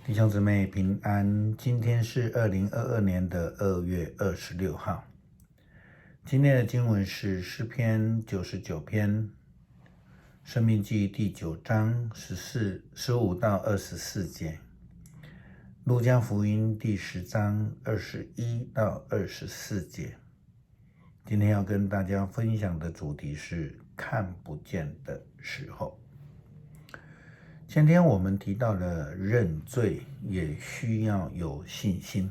弟兄姊妹平安，今天是2022年的2月26号。今天的经文是诗篇99篇，申命记第9章15到24节，路加福音第10章21到24节。今天要跟大家分享的主题是看不见的时候。前天我们提到了认罪也需要有信心，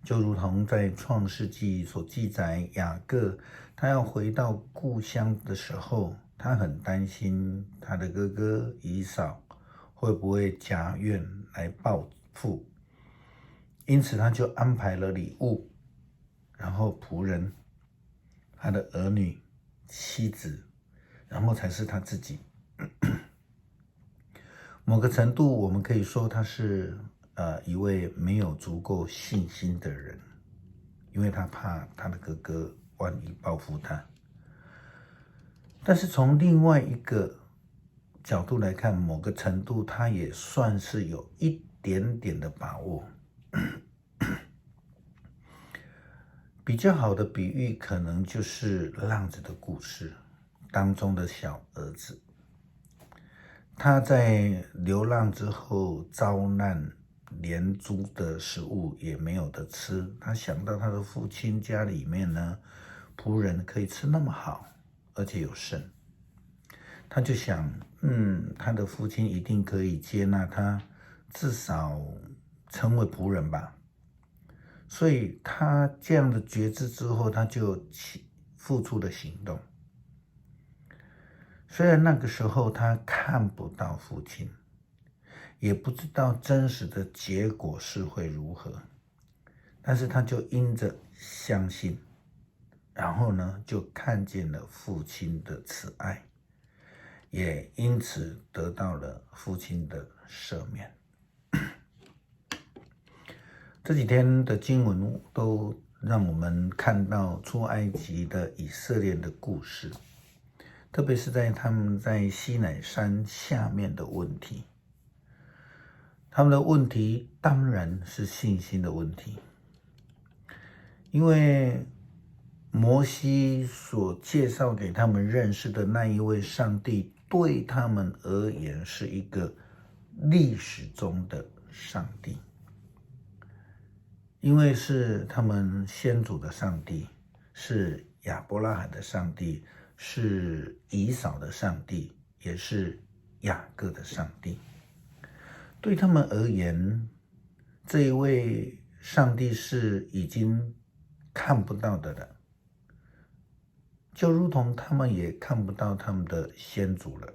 就如同在创世纪所记载，雅各他要回到故乡的时候，他很担心他的哥哥以扫会不会加怨来报复，因此他就安排了礼物，然后仆人、他的儿女、妻子，然后才是他自己。某个程度，我们可以说他是一位没有足够信心的人，因为他怕他的哥哥万一报复他。但是从另外一个角度来看，某个程度他也算是有一点点的把握。比较好的比喻可能就是浪子的故事当中的小儿子，他在流浪之后遭难，连猪的食物也没有得吃。他想到他的父亲家里面呢，仆人可以吃那么好，而且有剩，他就想，他的父亲一定可以接纳他，至少成为仆人吧。所以他这样的觉知之后，他就付出了行动。虽然那个时候他看不到父亲，也不知道真实的结果是会如何，但是他就因着相信，然后呢就看见了父亲的慈爱，也因此得到了父亲的赦免。这几天的经文都让我们看到出埃及的以色列的故事，特别是在他们在西乃山下面的问题。他们的问题当然是信心的问题，因为摩西所介绍给他们认识的那一位上帝，对他们而言是一个历史中的上帝，因为是他们先祖的上帝，是亚伯拉罕的上帝，是以扫的上帝，也是雅各的上帝。对他们而言，这一位上帝是已经看不到的了，就如同他们也看不到他们的先祖了。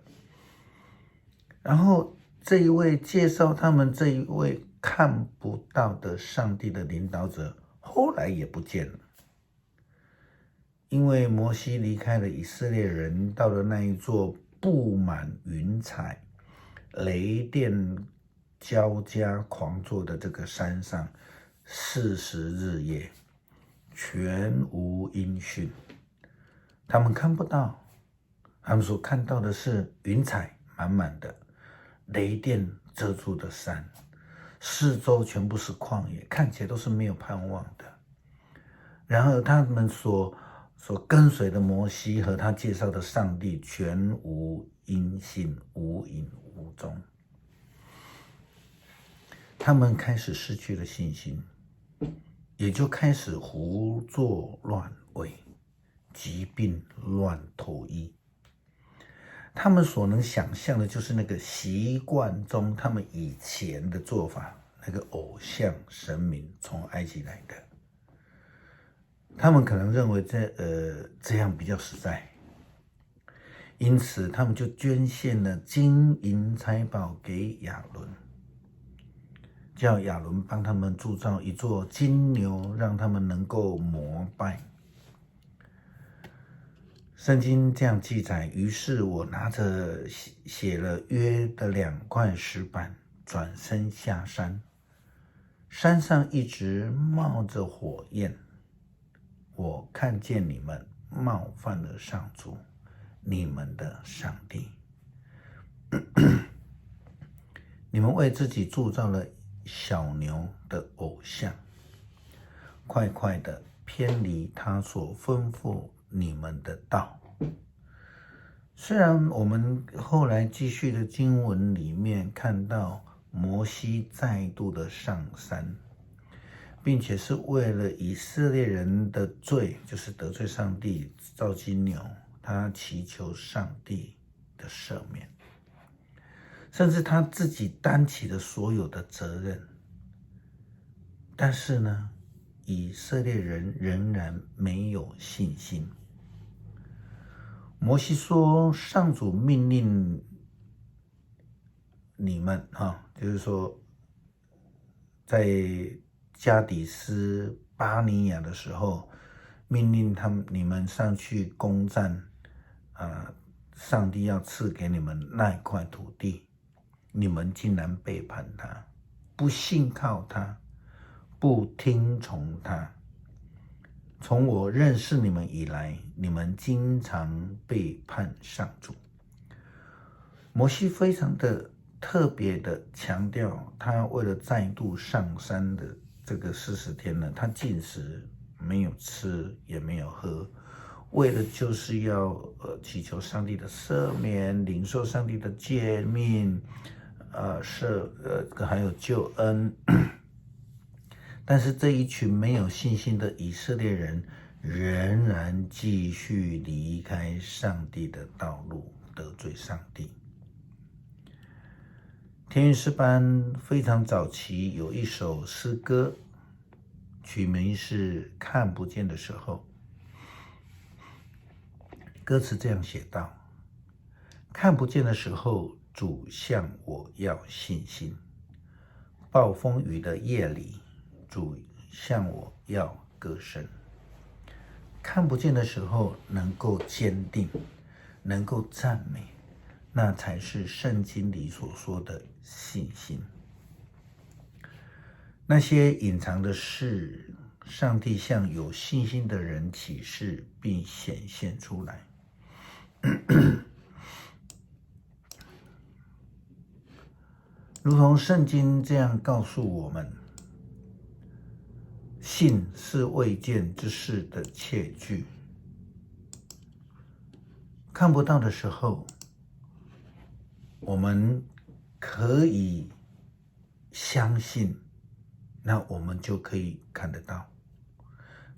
然后这一位介绍他们这一位看不到的上帝的领导者，后来也不见了，因为摩西离开了以色列人，到了那一座布满云彩、雷电交加狂作的这个山上，40日夜全无音讯。他们看不到，他们所看到的是云彩满满的，雷电遮住的山，四周全部是旷野，看起来都是没有盼望的。然而他们所跟随的摩西和他介绍的上帝全无音信，无影无踪。他们开始失去了信心，也就开始胡作乱为，疾病乱投医。他们所能想象的就是那个习惯中他们以前的做法，那个偶像神明从埃及来的。他们可能认为这样比较实在，因此他们就捐献了金银财宝给亚伦，叫亚伦帮他们铸造一座金牛，让他们能够膜拜。圣经这样记载，于是我拿着写了约的2块石板，转身下山，山上一直冒着火焰。我看见你们冒犯了上主，你们的上帝。你们为自己铸造了小牛的偶像，快快的偏离他所吩咐你们的道。虽然我们后来继续的经文里面看到摩西再度的上山，并且是为了以色列人的罪，就是得罪上帝造金牛，他祈求上帝的赦免，甚至他自己担起了所有的责任。但是呢，以色列人仍然没有信心。摩西说，上主命令你们就是说在加底斯巴尼亚的时候，命令你们上去攻占上帝要赐给你们那一块土地，你们竟然背叛他，不信靠他，不听从他。从我认识你们以来，你们经常背叛上主。摩西非常的特别的强调，他为了再度上山的这个40天呢，他禁食，没有吃也没有喝，为了就是要祈求上帝的赦免，领受上帝的诫命，还有救恩。但是这一群没有信心的以色列人仍然继续离开上帝的道路，得罪上帝。天韵诗班非常早期有一首诗歌，曲名是《看不见的时候》。歌词这样写道：看不见的时候，主向我要信心；暴风雨的夜里，主向我要歌声。看不见的时候能够坚定，能够赞美，那才是圣经里所说的信心。那些隐藏的事，上帝向有信心的人启示并显现出来。如同圣经这样告诉我们，信是未见之事的确据。看不到的时候，我们可以相信，那我们就可以看得到。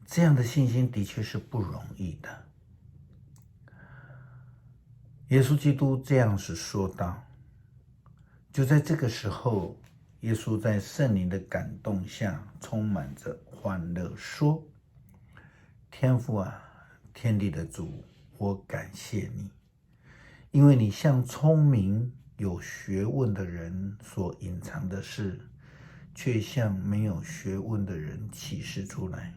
这样的信心的确是不容易的。耶稣基督这样子说道。就在这个时候，耶稣在圣灵的感动下，充满着欢乐，说：天父啊，天地的主，我感谢你，因为你向聪明有学问的人所隐藏的事，却向没有学问的人启示出来。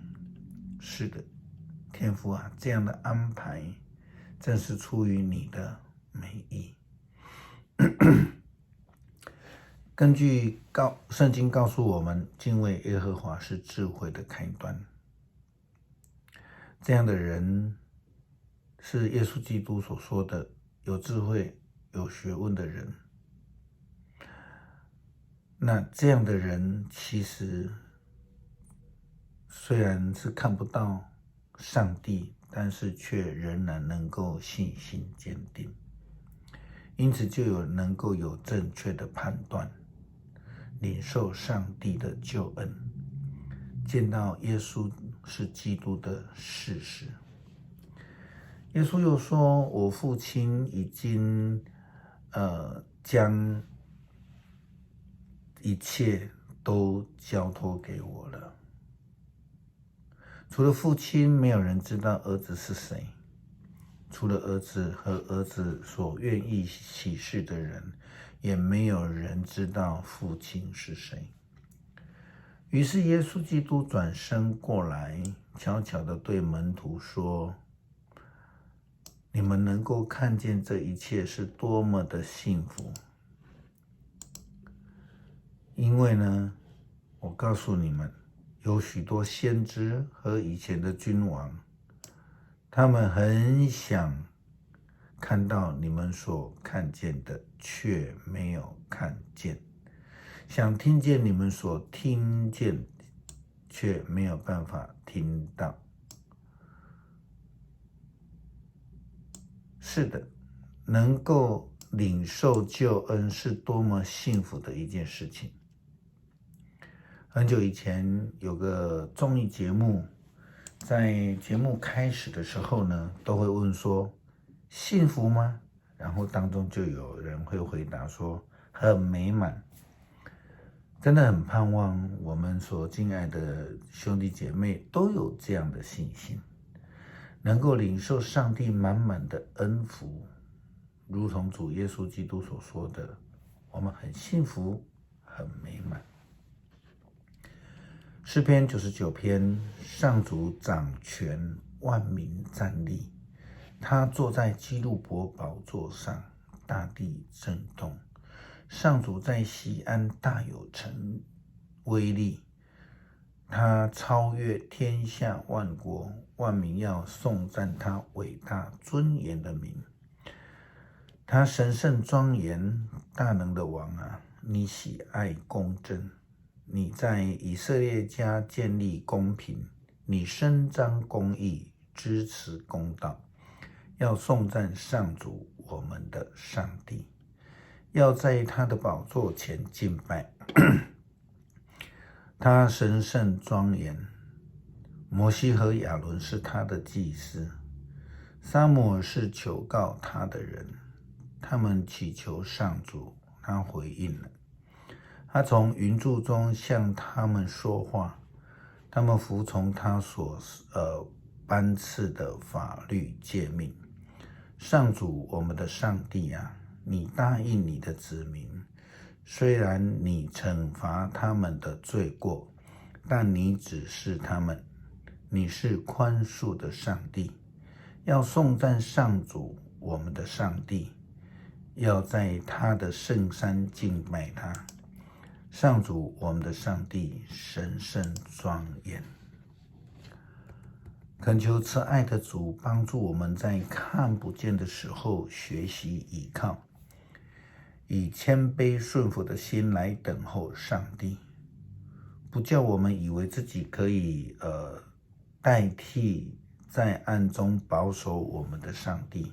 是的，天父啊，这样的安排正是出于你的美意。根据圣经告诉我们，敬畏耶和华是智慧的开端。这样的人是耶稣基督所说的有智慧、有学问的人。那这样的人其实虽然是看不到上帝，但是却仍然能够信心坚定，因此就能够有正确的判断，领受上帝的救恩，见到耶稣是基督的事实。耶稣又说：我父亲已经将一切都交托给我了。除了父亲，没有人知道儿子是谁，除了儿子和儿子所愿意启示的人，也没有人知道父亲是谁。于是耶稣基督转身过来，悄悄地对门徒说：你们能够看见这一切是多么的幸福。因为呢，我告诉你们，有许多先知和以前的君王，他们很想看到你们所看见的，却没有看见；想听见你们所听见，却没有办法听到。是的，能够领受救恩是多么幸福的一件事情。很久以前有个综艺节目，在节目开始的时候呢，都会问说幸福吗？然后当中就有人会回答说很美满。真的很盼望我们所敬爱的兄弟姐妹都有这样的信心，能够领受上帝满满的恩福，如同主耶稣基督所说的，我们很幸福，很美满。诗篇99篇，上主掌权，万民站立，他坐在基路伯宝座上，大地震动。上主在锡安大有成威力，他超越天下万国，万民要颂赞他伟大尊严的名。他神圣庄严大能的王啊，你喜爱公正，你在以色列家建立公平，你伸张公义，支持公道，要颂赞上主我们的上帝，要在他的宝座前敬拜。他神圣庄严，摩西和亚伦是他的祭司，撒母耳是求告他的人，他们祈求上主，他回应了。他从云柱中向他们说话，他们服从他所颁赐的法律诫命。上主我们的上帝啊，你答应你的子民，虽然你惩罚他们的罪过，但你指示他们，你是宽恕的上帝。要颂赞上主我们的上帝，要在他的圣山敬拜他。上主我们的上帝神圣庄严。恳求慈爱的主帮助我们在看不见的时候学习倚靠，以谦卑顺服的心来等候上帝，不叫我们以为自己可以代替在暗中保守我们的上帝，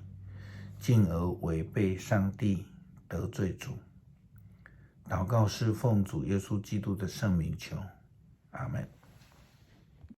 进而违背上帝，得罪主。祷告是奉主耶稣基督的圣名求。